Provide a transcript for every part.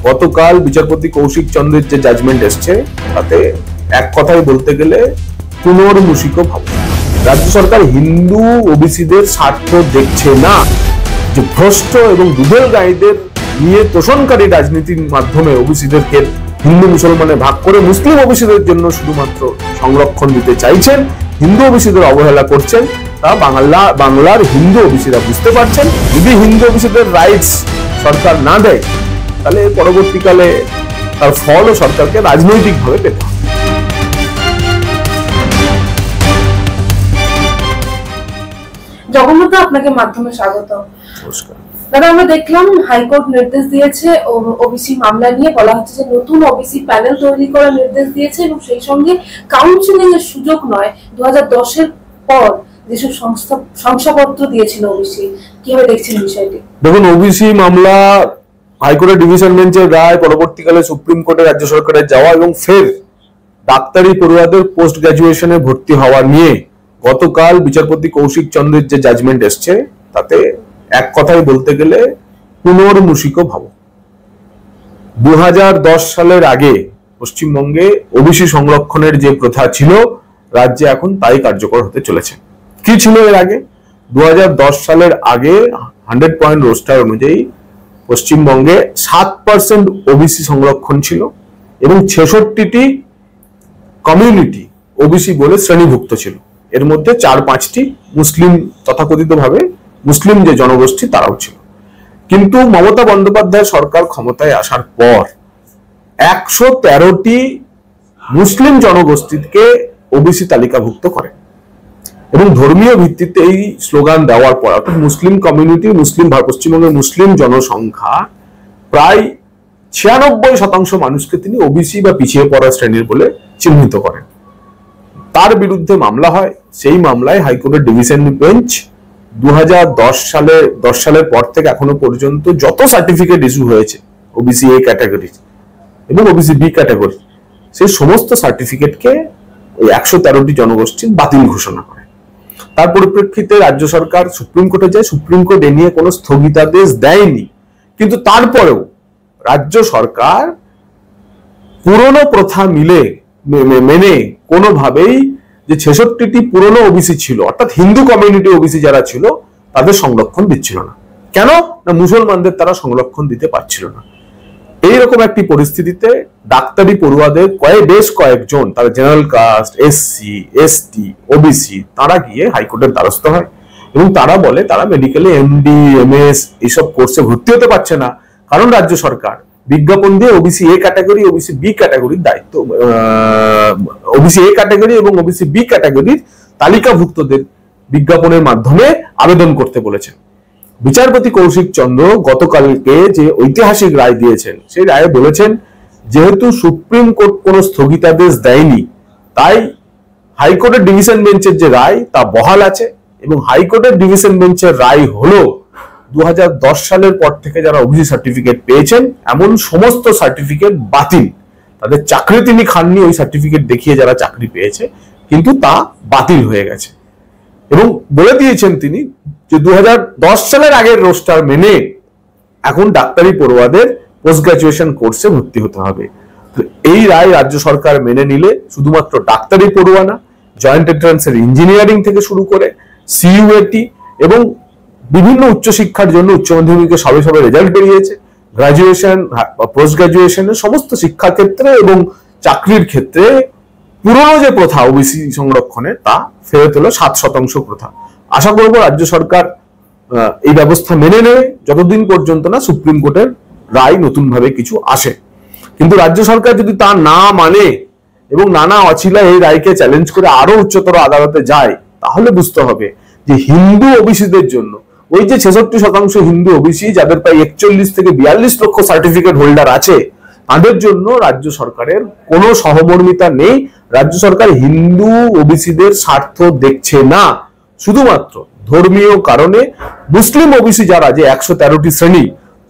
গতকাল বিচারপতি কৌশিক চন্দ্রের যে জাজমেন্ট এসছে তাতে এক কথায় বলতে গেলে পুনর্মূষিক ভাব। রাজ্য সরকার হিন্দু ওবিসিদের স্বার্থ দেখছে না, যে ভ্রষ্ট এবং দুধের গাইদের নিয়ে তোষণকারী রাজনীতির মাধ্যমে ওবিসিদেরকে হিন্দু মুসলমানে ভাগ করে মুসলিম ওবিসিদের জন্য শুধুমাত্র সংরক্ষণ দিতে চাইছেন, হিন্দু ওবিসিদের অবহেলা করছেন, তা বাংলার হিন্দু ওবিসিরা বুঝতে পারছেন। যদি হিন্দু ওবিসিদের রাইটস সরকার না দেয় তাহলে পরবর্তীকালে তার ফলও সরকারকে রাজনৈতিকভাবে পেতে হবে। জগন্নাথ, আপনাকে মাধ্যমে স্বাগত। নমস্কার দাদা, আমরা দেখলাম হাইকোর্ট নির্দেশ দিয়েছে ওবিসি মামলা নিয়ে, বলা হচ্ছে যে নতুন ওবিসি প্যানেল তৈরি করার নির্দেশ দিয়েছে এবং সেই সঙ্গে কাউন্সিলিং এর সুযোগ নয় 2010-এর পর যেসব শংসাপত্র দিয়েছিল ওবিসি। কিভাবে দেখছেন বিষয়টি? দেখুন, ওবিসি মামলা হাইকোর্টের ডিভিশন বেঞ্চের রায়, পরবর্তীকালে সুপ্রিম কোর্টে রাজ্য সরকারের যাওয়া এবং ফের ডাক্তারি পড়ুয়াদের পোস্ট গ্রাজুয়েশনে ভর্তি হওয়া নিয়ে গতকাল বিচারপতি কৌশিক চন্দ্রের যে জাজমেন্ট এসছে তাতে এক কথায় বলতে গেলে পুনর্মূষিক ভাব। 2010 সালের আগে পশ্চিমবঙ্গে ওবিসি সংরক্ষণের যে প্রথা ছিল রাজ্যে এখন তাই কার্যকর হতে চলেছে। কি ছিল এর আগে? 2010 সালের আগে 100 পয়েন্ট রোস্টার অনুযায়ী পশ্চিমবঙ্গে 7% ওবিসি সংরক্ষণ ছিল এবং 66টি কমিউনিটি ওবিসি বলে শ্রেণীভুক্ত ছিল। এর মধ্যে 4-5টি মুসলিম, তথাকথিতভাবে মুসলিম যে জনগোষ্ঠী তারাও ছিল। কিন্তু মমতা বন্দ্যোপাধ্যায় সরকার ক্ষমতায় আসার পর 113টি মুসলিম জনগোষ্ঠীকে ওবিসি তালিকাভুক্ত করে এবং ধর্মীয় ভিত্তিতে এই স্লোগান দেওয়ার পর, অর্থাৎ মুসলিম কমিউনিটি, পশ্চিমবঙ্গের মুসলিম জনসংখ্যা প্রায় 96% মানুষকে তিনি ওবিসি বা পিছিয়ে পড়া শ্রেণীর বলে চিহ্নিত করেন। তার বিরুদ্ধে মামলা হয়। সেই মামলায় হাইকোর্টের ডিভিশন বেঞ্চ 2010 সালের পর থেকে এখনো পর্যন্ত যত সার্টিফিকেট ইস্যু হয়েছে ওবিসি এ ক্যাটাগরি এবং ওবিসি বি ক্যাটাগরি, সেই সমস্ত সার্টিফিকেটকে ওই 113টি জনগোষ্ঠীর বাতিল ঘোষণা করে। তার পরিপ্রেক্ষিতে রাজ্য সরকার সুপ্রিম কোর্টে যায়। সুপ্রিম কোর্ট এ নিয়ে কোনো স্থগিতাদেশ দেয়নি, কিন্তু তারপরেও রাজ্য সরকার পুরনো প্রথা মেনে কোনোভাবেই যে 66টি পুরনো ওবিসি ছিল, অর্থাৎ হিন্দু কমিউনিটি ওবিসি যারা ছিল, তাদের সংরক্ষণ দিচ্ছিল না। কেন না? মুসলমানদের তারা সংরক্ষণ দিতে পারছিল না। এইরকম একটি পরিস্থিতিতে ডাক্তারি পড়ুয়াদের বেশ কয়েকজন, তারা general caste, SC, ST, OBC, তারা গিয়ে হাইকোর্টের দ্বারস্থ হয় এবং তারা বলে তারা মেডিকেলে এমডি, এমএস এইসব কোর্সে ভর্তি হতে পারছে না, কারণ রাজ্য সরকার বিজ্ঞাপন দিয়ে OBC A category, OBC B ক্যাটাগরির দায়িত্ব, ওবিসি এ ক্যাটাগরি এবং ওবিসি বি ক্যাটাগরির তালিকাভুক্তদের বিজ্ঞাপনের মাধ্যমে আবেদন করতে বলেছেন। বিচারপতি কৌশিক চন্দ্র গতকালকে যে ঐতিহাসিক রায় দিয়েছেন, সেই রায়ে বলেছেন যেহেতু সুপ্রিম কোর্ট কোনো স্থগিতাদেশ দেয়নি, তাই হাইকোর্টের ডিভিশন বেঞ্চের যে রায় তা বহাল আছে এবং হাইকোর্টের ডিভিশন বেঞ্চের রায় হলো 2010 সালের পর থেকে যারা ওবিসি সার্টিফিকেট পেয়েছেন এমন সমস্ত সার্টিফিকেট বাতিল। তাদের চাকরি তিনি খাননি, ওই সার্টিফিকেট দেখিয়ে যারা চাকরি পেয়েছে, কিন্তু তা বাতিল হয়ে গেছে এবং বলে দিয়েছেন তিনি যে 2010 সালের আগের রোস্টার মেনে এখন ডাক্তারি পড়ুয়াদের পোস্ট গ্রাজুয়েশন কোর্সে ভর্তি হতে হবে। এই রায় রাজ্য সরকার মেনে নিলে শুধুমাত্র ডাক্তারি পড়ুয়া না, জয়েন্ট এন্ট্রান্সের ইঞ্জিনিয়ারিং থেকে শুরু করে সিইউএটি এবং বিভিন্ন উচ্চশিক্ষার জন্য উচ্চ মাধ্যমিকে সবে রেজাল্ট বেরিয়েছে, গ্রাজুয়েশন, পোস্ট গ্রাজুয়েশনের সমস্ত শিক্ষা ক্ষেত্রে এবং চাকরির ক্ষেত্রে পুরনো যে প্রথা ওবিসি সংরক্ষণের তা ফেরত হলো 7% প্রথা। আশা করব রাজ্য সরকার এই ব্যবস্থা মেনে নেবে যতদিন পর্যন্ত না সুপ্রিম কোর্টের রায় নতুন ভাবে কিছু আসে। কিন্তু রাজ্য সরকার যদি তা না মানে এবং নানা অছিলা এই রায়কে চ্যালেঞ্জ করে আরো উচ্চতর আদালতে যায়, তাহলে বুঝতে হবে যে হিন্দু ওবিসিদের জন্য, ওই যে 66% হিন্দু ওবিসি যাদের প্রায় 41 থেকে 42 লক্ষ সার্টিফিকেট হোল্ডার আছে, তাদের জন্য রাজ্য সরকারের কোনো সহমর্মিতা নেই। রাজ্য সরকার হিন্দু ওবিসিদের স্বার্থ দেখছে না, শুধুমাত্র ধর্মীয় কারণে মুসলিম ওবিসি যারা যে 113টি শ্রেণী,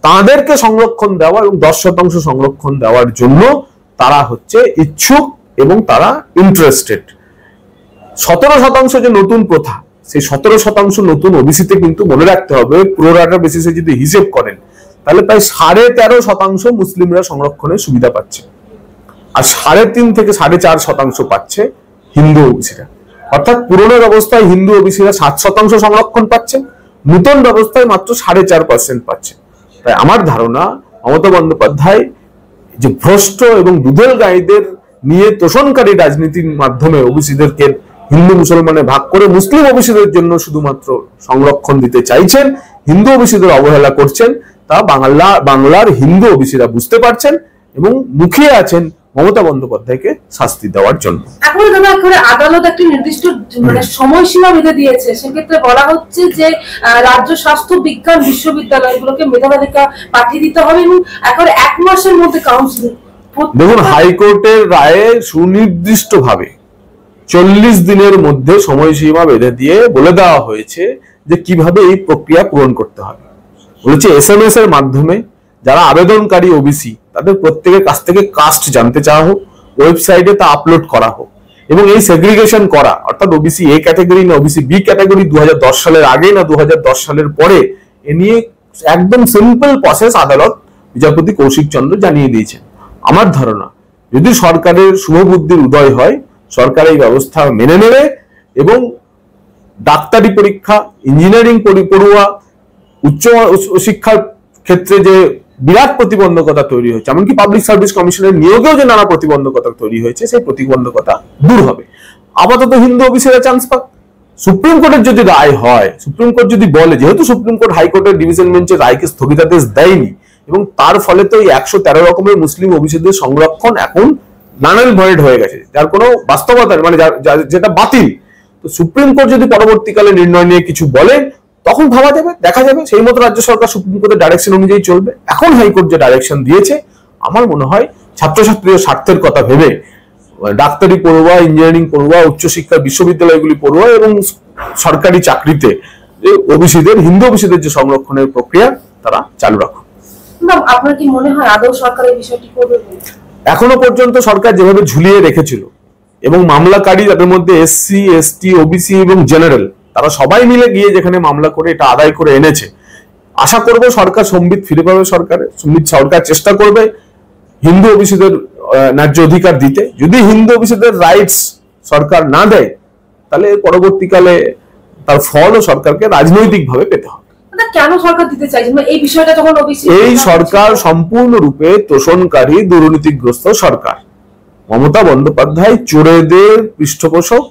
তাদেরকে সংরক্ষণ দেওয়া এবং 10% সংরক্ষণ দেওয়ার জন্য তারা হচ্ছে ইচ্ছুক এবং তারা ইন্টারেস্টেড। 17% যে নতুন প্রথা, সেই 17% নতুন ওবিসিতে কিন্তু মনে রাখতে হবে, প্রো রাটা বেসিসে যদি হিসেব করেন তাহলে প্রায় 13.5% মুসলিমরা সংরক্ষণের সুবিধা পাচ্ছে, আর 3.5 থেকে 4.5% পাচ্ছে হিন্দু ওবিসিরা। অর্থাৎ পুরনো ব্যবস্থায় হিন্দু ওবিসিরা 7% সংরক্ষণ পাচ্ছেন, নতুন ব্যবস্থায় মাত্র 4.5% পাচ্ছে। তাই আমার ধারণা মমতা বন্দ্যোপাধ্যায় যে ভ্রষ্ট এবং দুধেল গাইদের নিয়ে তোষণকারী রাজনীতির মাধ্যমে ওবিসিদেরকে হিন্দু মুসলমানে ভাগ করে মুসলিম ওবিসিদের জন্য শুধুমাত্র সংরক্ষণ দিতে চাইছেন, হিন্দু ওবিসিদের অবহেলা করছেন, তা বাংলার হিন্দু ওবিসিরা বুঝতে পারছেন এবং মুখিয়ে আছেন মমতা বন্দ্যোপাধ্যায়কে শাস্তি দেওয়ার জন্য। এখন আদালত একটি নির্দিষ্ট সময়সীমা বেঁধে দিয়েছে, সেক্ষেত্রে বলা হচ্ছে যে রাজ্য স্বাস্থ্য বিজ্ঞান বিশ্ববিদ্যালয়গুলোকে মেধা তালিকা পাঠিয়ে দিতে হবে এবং এখন 1 মাসের মধ্যে কাউন্সিলিং। দেখুন, হাইকোর্টের রায়ে সুনির্দিষ্টভাবে 40 দিনের মধ্যে সময়সীমা বেঁধে দিয়ে বলে দেওয়া হয়েছে যে কিভাবে এই প্রক্রিয়া পূরণ করতে হবে। বলেছে SMS এর মাধ্যমে যারা আবেদনকারী ওবিসি তাদের প্রত্যেকের কাছ থেকে কাস্ট জানতে চাওয়া হোক, ওয়েবসাইটে তা আপলোড করা হোক এবং এই সেগ্রিগেশন করা, অর্থাৎ ওবিসি A ক্যাটাগরি না ওবিসি B ক্যাটাগরি 2010 সালের আগে না 2010 সালের পরে, এ নিয়ে একদম সিম্পল প্রসেস আদালত বিচারপতি কৌশিক চন্দ্র জানিয়ে দিয়েছেন। আমার ধারণা যদি সরকারের শুভবুদ্ধির উদয় হয়, সরকার এই ব্যবস্থা মেনে নেবে এবং ডাক্তারি পরীক্ষা, ইঞ্জিনিয়ারিং পড়ুয়া, উচ্চ শিক্ষার ক্ষেত্রে যে বিরাট প্রতিবন্ধকতা তৈরি হয়েছে, এমনকি পাবলিক সার্ভিস কমিশনের নিয়োগেও যে নানা প্রতিবন্ধকতা তৈরি হয়েছে, সেই প্রতিবন্ধকতা দূর হবে। আপাতত হিন্দু ওবিসিরা চান্স পাক। সুপ্রিম কোর্টের যদি রায় হয়, সুপ্রিম কোর্ট যদি বলে, যেহেতু সুপ্রিম কোর্ট হাইকোর্টের ডিভিশন বেঞ্চের রায়কে স্থগিতাদেশ দেয়নি এবং তার ফলে তো এই 113 রকমের মুসলিম ওবিসিদের সংরক্ষণ এখন নানান ভয়েড হয়ে গেছে, যার কোনো বাস্তবতা মানে যেটা বাতিল। তো সুপ্রিম কোর্ট যদি পরবর্তীকালে নির্ণয় নিয়ে কিছু বলে, তখন ভাবা যাবে, দেখা যাবে, সেই মতো রাজ্য সরকার সুপ্রিম কোর্টের ডাইরেকশন অনুযায়ী চলবে। এখন হাইকোর্ট যে ডাইরেকশন দিয়েছে, আমার মনে হয় ছাত্রছাত্রীদের স্বার্থের কথা ভেবে ডাক্তারি পড়ুয়া, ইঞ্জিনিয়ারিং পড়ুয়া, উচ্চশিক্ষা বিশ্ববিদ্যালয়গুলি পড়ুয়া এবং সরকারি চাকরিতে ওবিসিদের, হিন্দু ওবিসিদের যে সংরক্ষণের প্রক্রিয়া তারা চালু রাখুন। আপনার কি মনে হয় আদৌ সরকার এই বিষয়টি করবে? এখনো পর্যন্ত সরকার যেভাবে ঝুলিয়ে রেখেছিল এবং মামলাকারী তাদের মধ্যে SC, ST, OBC এবং জেনারেল, তারা সবাই মিলে গিয়ে যেখানে মামলা করে এটা আদায় করে এনেছে, আশা করব সরকার সম্বিত ফিরে পাবে। সরকার চেষ্টা করবে হিন্দু ওবিসিদের ন্যায্য অধিকার দিতে। যদি হিন্দু ওবিসিদের রাইটস সরকার না দেয়, তাহলে পরবর্তীকালে তার ফলও সরকারকে রাজনৈতিকভাবে পেতে হবে। কেন সরকার দিতে চাইছে এই বিষয়টা? যখন এই সরকার সম্পূর্ণরূপে তোষণকারী, দুর্নীতিগ্রস্ত সরকার। মমতা বন্দ্যোপাধ্যায় চোরেদের পৃষ্ঠপোষক,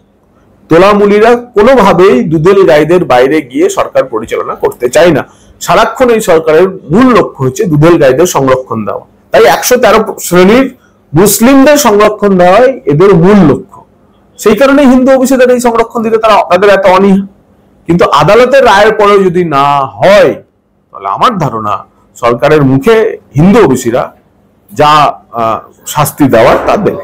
তোলামুলিরা কোনোভাবেই দুধেল গাইদের বাইরে গিয়ে সরকার পরিচালনা করতে চায় না। সারাক্ষণ এই সরকারের মূল লক্ষ্য হচ্ছে দুধেল গাইদের সংরক্ষণ দেওয়া। তাই 113 শ্রেণীর মুসলিমদের সংরক্ষণ দেওয়াই এদের মূল লক্ষ্য। সেই কারণে হিন্দু ওবিসিদের এই সংরক্ষণ দিতে তাদের এত অনীহা। কিন্তু আদালতের রায়ের পরেও যদি না হয়, তাহলে আমার ধারণা সরকারের মুখে হিন্দু ওবিসিরা যা শাস্তি দেওয়ার তা দেবে।